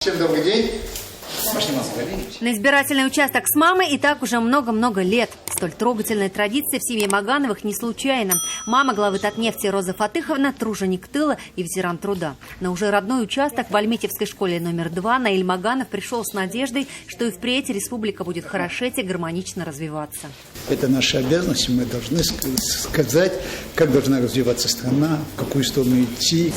Всем добрый день. На избирательный участок с мамой и так уже много-много лет. Столь трогательная традиция в семье Магановых не случайна. Мама главы Татнефти Роза Фатыховна – труженик тыла и ветеран труда. На уже родной участок в Альметьевской школе номер 2 Наиль Маганов пришел с надеждой, что и впредь республика будет хорошеть и гармонично развиваться. Это наша обязанность, мы должны сказать, как должна развиваться страна, в какую сторону идти.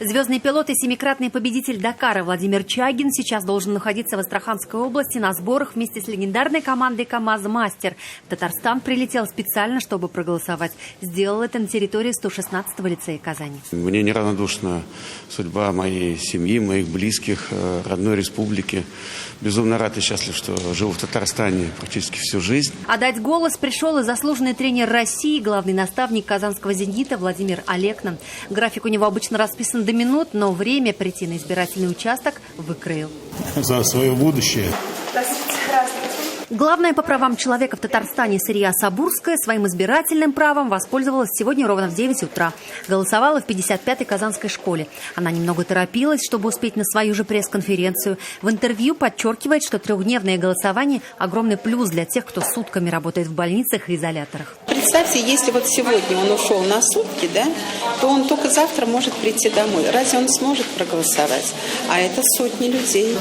Звездный пилот и семикратный победитель Дакара Владимир Чагин сейчас должен находиться в Астраханской области на сборах вместе с легендарной командой КамАЗ-Мастер. В Татарстан прилетел специально, чтобы проголосовать. Сделал это на территории 116-го лицея Казани. Мне неравнодушна судьба моей семьи, моих близких, родной республики. Безумно рад и счастлив, что живу в Татарстане практически всю жизнь. Отдать голос пришел и заслуженный тренер России, главный наставник казанского «Зенита» Владимир Алекна. График у него обычно расписан до минут, но время прийти на избирательный участок выкроил. За свое будущее. Главная по правам человека в Татарстане Сырья Сабурская своим избирательным правом воспользовалась сегодня ровно в 9 утра. Голосовала в 55-й казанской школе. Она немного торопилась, чтобы успеть на свою же пресс-конференцию. В интервью подчеркивает, что трехдневное голосование – огромный плюс для тех, кто сутками работает в больницах и изоляторах. Представьте, если вот сегодня он ушел на сутки, да, то он только завтра может прийти домой. Разве он сможет проголосовать? А это сотни людей.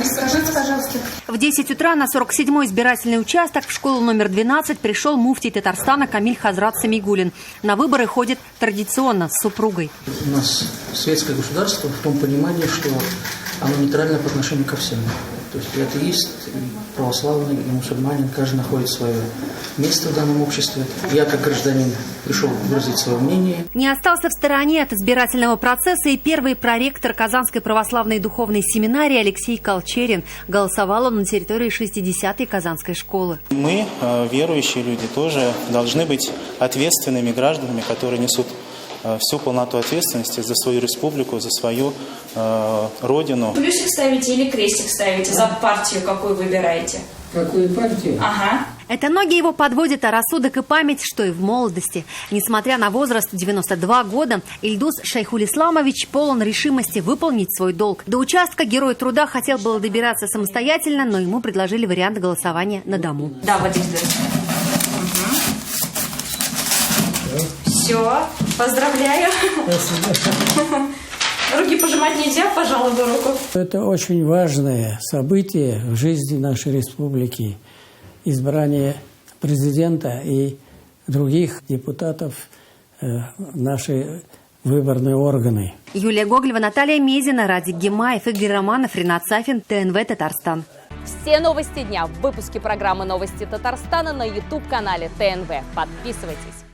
Скажите, пожалуйста. В 10 утра на 47-й избирательный участок в школу номер 12 пришел муфтий Татарстана Камиль Хазрат Самигуллин. На выборы ходит традиционно с супругой. У нас светское государство в том понимании, что оно нейтрально по отношению ко всем. То есть и атеист, и православный, и мусульманин, каждый находит свое место в данном обществе. Я, как гражданин, пришел выразить свое мнение. Не остался в стороне от избирательного процесса и первый проректор Казанской православной духовной семинарии Алексей Колчерин. Голосовал он на территории 60-й Казанской школы. Мы, верующие люди, тоже должны быть ответственными гражданами, которые несут всю полноту ответственности за свою республику, за свою родину. Плюсик ставите или крестик ставите за партию, какую выбираете? Какую партию? Ага. Это ноги его подводят, а рассудок и память, что и в молодости. Несмотря на возраст 92 года, Ильдус Шайхулисламович полон решимости выполнить свой долг. До участка Герой труда хотел было добираться самостоятельно, но ему предложили вариант голосования на дому. Да, вот здесь. Все, поздравляю. Спасибо. Руки пожимать нельзя, пожалуй, бы руку. Это очень важное событие в жизни нашей республики. Избрание президента и других депутатов в наши выборные органы. Юлия Гоголева, Наталья Мезина, Радик Гимаев, Игорь Романов, Ринат Сафин, ТНВ Татарстан. Все новости дня в выпуске программы «Новости Татарстана» на YouTube-канале ТНВ. Подписывайтесь.